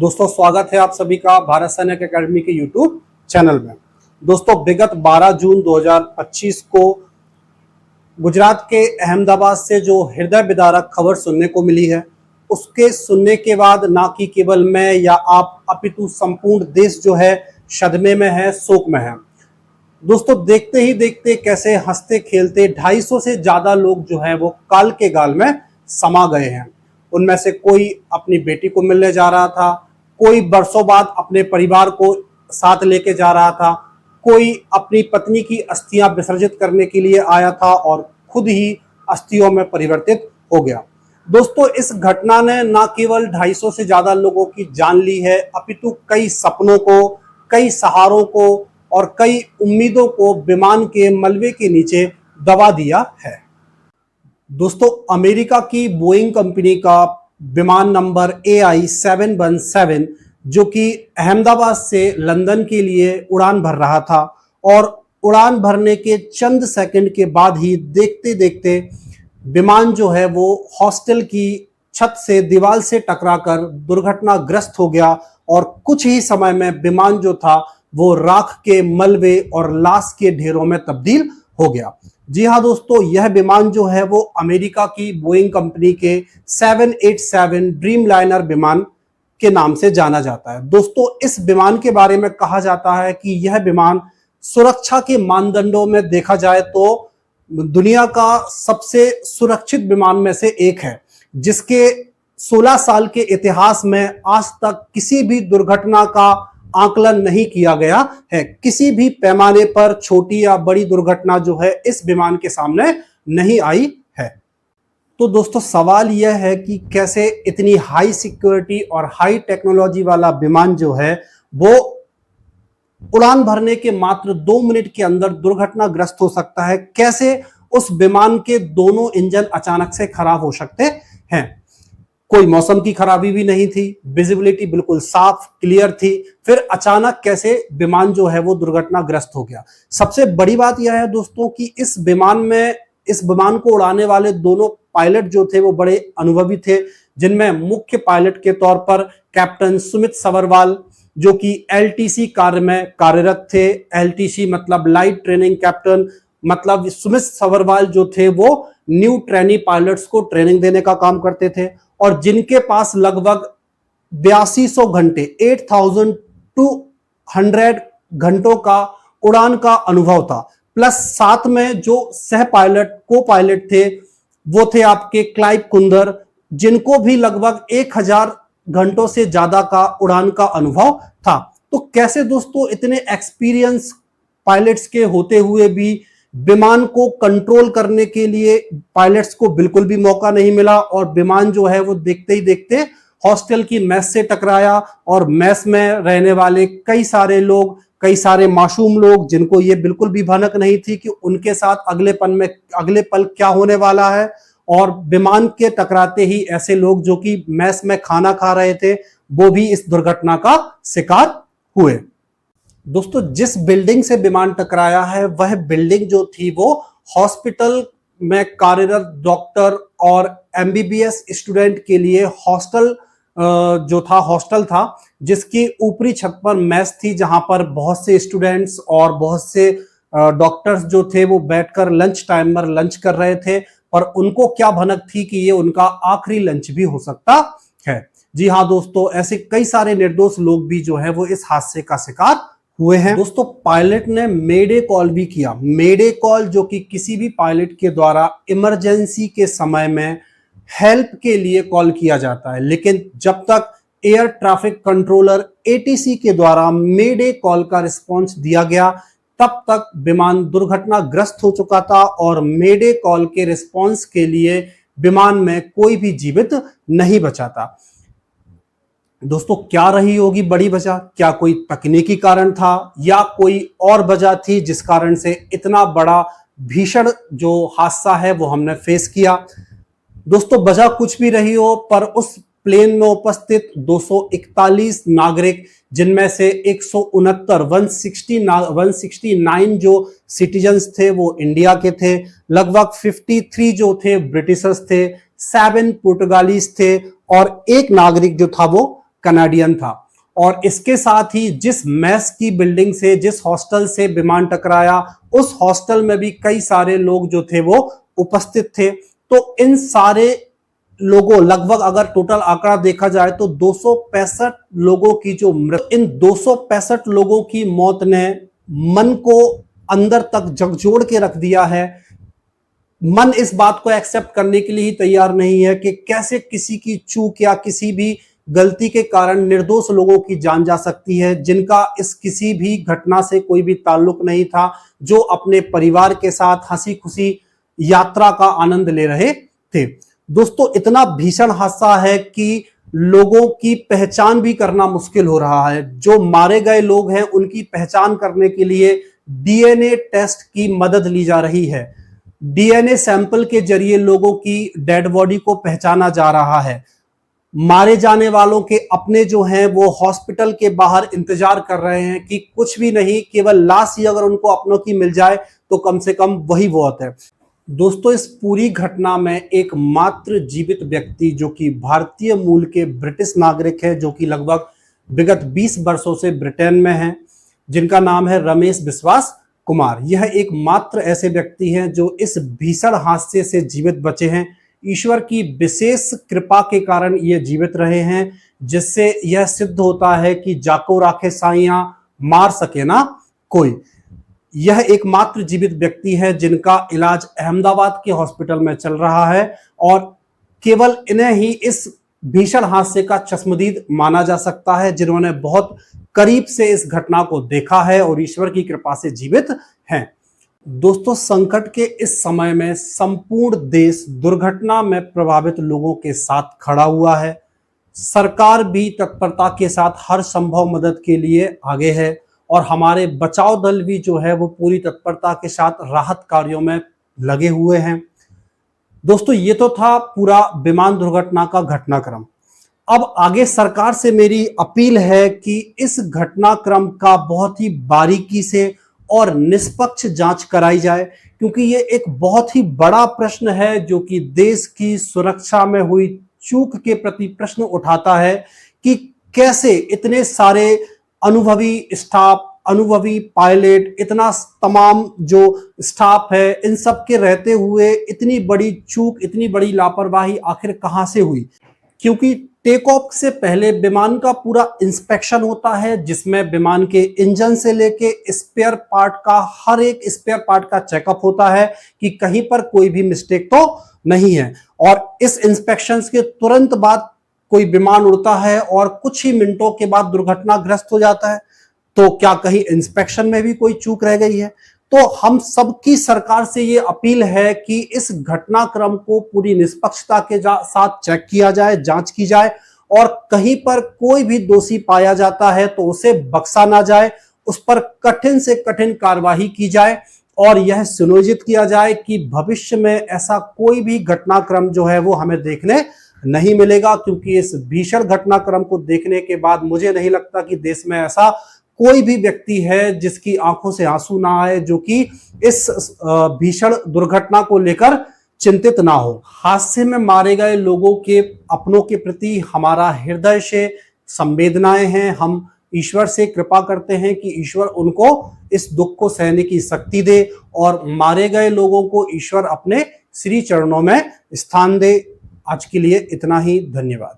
दोस्तों स्वागत है आप सभी का भारत सैनिक एकेडमी के यूट्यूब चैनल में। दोस्तों विगत 12 जून 2025 को गुजरात के अहमदाबाद से जो हृदय विदारक खबर सुनने को मिली है, उसके सुनने के बाद ना कि केवल मैं या आप अपितु संपूर्ण देश जो है सदमे में है, शोक में है। दोस्तों देखते ही देखते कैसे हंसते खेलते 250 से ज्यादा लोग जो है वो काल के गाल में समा गए हैं। उनमें से कोई अपनी बेटी को मिलने जा रहा था, कोई बरसों बाद अपने परिवार को साथ लेके जा रहा था, कोई अपनी पत्नी की अस्थियां विसर्जित करने के लिए आया था और खुद ही अस्थियों में परिवर्तित हो गया। दोस्तों इस घटना ने न केवल 250 से ज्यादा लोगों की जान ली है, अपितु कई सपनों को, कई सहारों को और कई उम्मीदों को विमान के मलबे के नीचे दबा दिया है। दोस्तों अमेरिका की बोइंग कंपनी का विमान नंबर AI-717 जो कि अहमदाबाद से लंदन के लिए उड़ान भर रहा था और उड़ान भरने के चंद सेकंड के बाद ही देखते देखते विमान जो है वो हॉस्टल की छत से दीवार से टकराकर दुर्घटनाग्रस्त हो गया और कुछ ही समय में विमान जो था वो राख के मलबे और लाश के ढेरों में तब्दील हो गया। जी हाँ दोस्तों, यह विमान जो है वो अमेरिका की बोइंग कंपनी के 787 ड्रीमलाइनर विमान के नाम से जाना जाता है। दोस्तों इस विमान के बारे में कहा जाता है कि यह विमान सुरक्षा के मानदंडों में देखा जाए तो दुनिया का सबसे सुरक्षित विमान में से एक है, जिसके 16 साल के इतिहास में आज तक किसी भी दुर्घटना का आकलन नहीं किया गया है। किसी भी पैमाने पर छोटी या बड़ी दुर्घटना जो है इस विमान के सामने नहीं आई है। तो दोस्तों सवाल यह है कि कैसे इतनी हाई सिक्योरिटी और हाई टेक्नोलॉजी वाला विमान जो है वो उड़ान भरने के मात्र 2 मिनट के अंदर दुर्घटनाग्रस्त हो सकता है। कैसे उस विमान के दोनों इंजन अचानक से खराब हो सकते हैं। कोई मौसम की खराबी भी नहीं थी, विजिबिलिटी बिल्कुल साफ क्लियर थी, फिर अचानक कैसे विमान जो है वो दुर्घटनाग्रस्त हो गया। सबसे बड़ी बात यह है दोस्तों कि इस विमान को उड़ाने वाले दोनों पायलट जो थे वो बड़े अनुभवी थे, जिनमें मुख्य पायलट के तौर पर कैप्टन सुमित सबरवाल जो कि LTC कार्य में कार्यरत थे। LTC मतलब लाइट ट्रेनिंग कैप्टन, मतलब सुमित सबरवाल जो थे वो न्यू ट्रेनी पायलट्स को ट्रेनिंग देने का काम करते थे और जिनके पास लगभग 8200 घंटे 8200 घंटों का उड़ान का अनुभव था। प्लस साथ में जो सह पायलट को पायलट थे वो थे आपके क्लाइव कुंदर, जिनको भी लगभग 1000 घंटों से ज्यादा का उड़ान का अनुभव था। तो कैसे दोस्तों इतने एक्सपीरियंस पायलट्स के होते हुए भी विमान को कंट्रोल करने के लिए पायलट्स को बिल्कुल भी मौका नहीं मिला और विमान जो है वो देखते ही देखते हॉस्टल की मेस से टकराया और मेस में रहने वाले कई सारे लोग, कई सारे मासूम लोग, जिनको ये बिल्कुल भी भनक नहीं थी कि उनके साथ अगले पल क्या होने वाला है, और विमान के टकराते ही ऐसे लोग जो कि मेस में खाना खा रहे थे वो भी इस दुर्घटना का शिकार हुए। दोस्तों जिस बिल्डिंग से विमान टकराया है वह बिल्डिंग जो थी वो हॉस्पिटल में कार्यरत डॉक्टर और MBBS स्टूडेंट के लिए हॉस्टल था, जिसकी ऊपरी छत पर मेस थी जहां पर बहुत से स्टूडेंट्स और बहुत से डॉक्टर्स जो थे वो बैठकर लंच टाइम पर लंच कर रहे थे, पर उनको क्या भनक थी कि ये उनका आखिरी लंच भी हो सकता है। जी हाँ दोस्तों, ऐसे कई सारे निर्दोष लोग भी जो है वो इस हादसे का शिकार हुए हैं। दोस्तों पायलट ने मेडे कॉल भी किया। मेडे कॉल जो कि किसी भी पायलट के द्वारा इमरजेंसी के समय में हेल्प के लिए कॉल किया जाता है, लेकिन जब तक एयर ट्रैफिक कंट्रोलर ATC के द्वारा मेडे कॉल का रिस्पॉन्स दिया गया तब तक विमान दुर्घटनाग्रस्त हो चुका था और मेडे कॉल के रिस्पॉन्स के लिए विमान में कोई भी जीवित नहीं बचा था। दोस्तों क्या रही होगी बड़ी वजह? क्या कोई तकनीकी कारण था या कोई और वजह थी जिस कारण से इतना बड़ा भीषण जो हादसा है वो हमने फेस किया? दोस्तों वजह कुछ भी रही हो, पर उस प्लेन में उपस्थित 241 नागरिक, जिनमें से 169 जो सिटीजन्स थे वो इंडिया के थे, लगभग 53 जो थे ब्रिटिशर्स थे, 7 पुर्तगालीज थे और एक नागरिक जो था वो कनाडियन था। और इसके साथ ही जिस मेस की बिल्डिंग से, जिस हॉस्टल से विमान टकराया, उस हॉस्टल में भी कई सारे लोग जो थे वो उपस्थित थे। तो इन सारे लोगों, लगभग अगर टोटल आंकड़ा देखा जाए तो 265 लोगों की जो मृत्यु, इन 265 लोगों की मौत ने मन को अंदर तक झकझोर के रख दिया है। मन इस बात को एक्सेप्ट करने के लिए ही तैयार नहीं है कि कैसे किसी की चूक या किसी भी गलती के कारण निर्दोष लोगों की जान जा सकती है, जिनका इस किसी भी घटना से कोई भी ताल्लुक नहीं था, जो अपने परिवार के साथ हंसी खुशी यात्रा का आनंद ले रहे थे। दोस्तों, इतना भीषण हादसा है कि लोगों की पहचान भी करना मुश्किल हो रहा है। जो मारे गए लोग हैं उनकी पहचान करने के लिए डीएनए टेस्ट की मदद ली जा रही है। डीएनए सैंपल के जरिए लोगों की डेड बॉडी को पहचाना जा रहा है। मारे जाने वालों के अपने जो हैं वो हॉस्पिटल के बाहर इंतजार कर रहे हैं कि कुछ भी नहीं, केवल लाश ही अगर उनको अपनों की मिल जाए तो कम से कम वही बहुत है। दोस्तों, इस पूरी घटना में एकमात्र जीवित व्यक्ति जो कि भारतीय मूल के ब्रिटिश नागरिक है, जो कि लगभग विगत 20 वर्षों से ब्रिटेन में है, जिनका नाम है रमेश विश्वास कुमार। यह एकमात्र ऐसे व्यक्ति हैं जो इस भीषण हादसे से जीवित बचे हैं। ईश्वर की विशेष कृपा के कारण ये जीवित रहे हैं, जिससे यह सिद्ध होता है कि जाको राखे साइयां मार सके ना कोई। यह एकमात्र जीवित व्यक्ति है जिनका इलाज अहमदाबाद के हॉस्पिटल में चल रहा है, और केवल इन्हें ही इस भीषण हादसे का चश्मदीद माना जा सकता है, जिन्होंने बहुत करीब से इस घटना को देखा है और ईश्वर की कृपा से जीवित हैं। दोस्तों, संकट के इस समय में संपूर्ण देश दुर्घटना में प्रभावित लोगों के साथ खड़ा हुआ है। सरकार भी तत्परता के साथ हर संभव मदद के लिए आगे है, और हमारे बचाव दल भी जो है वो पूरी तत्परता के साथ राहत कार्यों में लगे हुए हैं। दोस्तों, ये तो था पूरा विमान दुर्घटना का घटनाक्रम। अब आगे सरकार से मेरी अपील है कि इस घटनाक्रम का बहुत ही बारीकी से और निष्पक्ष जांच कराई जाए, क्योंकि ये एक बहुत ही बड़ा प्रश्न है जो कि देश की सुरक्षा में हुई चूक के प्रति प्रश्न उठाता है कि कैसे इतने सारे अनुभवी स्टाफ, अनुभवी पायलट, इतना तमाम जो स्टाफ है, इन सब के रहते हुए इतनी बड़ी चूक, इतनी बड़ी लापरवाही आखिर कहां से हुई। क्योंकि टेक ऑफ से पहले विमान का पूरा इंस्पेक्शन होता है, जिसमें विमान के इंजन से लेके स्पेयर पार्ट का, हर एक स्पेयर पार्ट का चेकअप होता है कि कहीं पर कोई भी मिस्टेक तो नहीं है। और इस इंस्पेक्शन के तुरंत बाद कोई विमान उड़ता है और कुछ ही मिनटों के बाद दुर्घटनाग्रस्त हो जाता है। तो क्या कहीं इंस्पेक्शन में भी कोई चूक रह गई है? तो हम सबकी सरकार से ये अपील है कि इस घटनाक्रम को पूरी निष्पक्षता के साथ चेक किया जाए, जांच की जाए, और कहीं पर कोई भी दोषी पाया जाता है तो उसे बख्शा ना जाए, उस पर कठिन से कठिन कार्यवाही की जाए, और यह सुनिश्चित किया जाए कि भविष्य में ऐसा कोई भी घटनाक्रम जो है वो हमें देखने नहीं मिलेगा। क्योंकि इस भीषण घटनाक्रम को देखने के बाद मुझे नहीं लगता कि देश में ऐसा कोई भी व्यक्ति है जिसकी आंखों से आंसू ना आए, जो कि इस भीषण दुर्घटना को लेकर चिंतित ना हो। हादसे में मारे गए लोगों के अपनों के प्रति हमारा हृदय से संवेदनाएं हैं। हम ईश्वर से कृपा करते हैं कि ईश्वर उनको इस दुख को सहने की शक्ति दे, और मारे गए लोगों को ईश्वर अपने श्री चरणों में स्थान दे। आज के लिए इतना ही, धन्यवाद।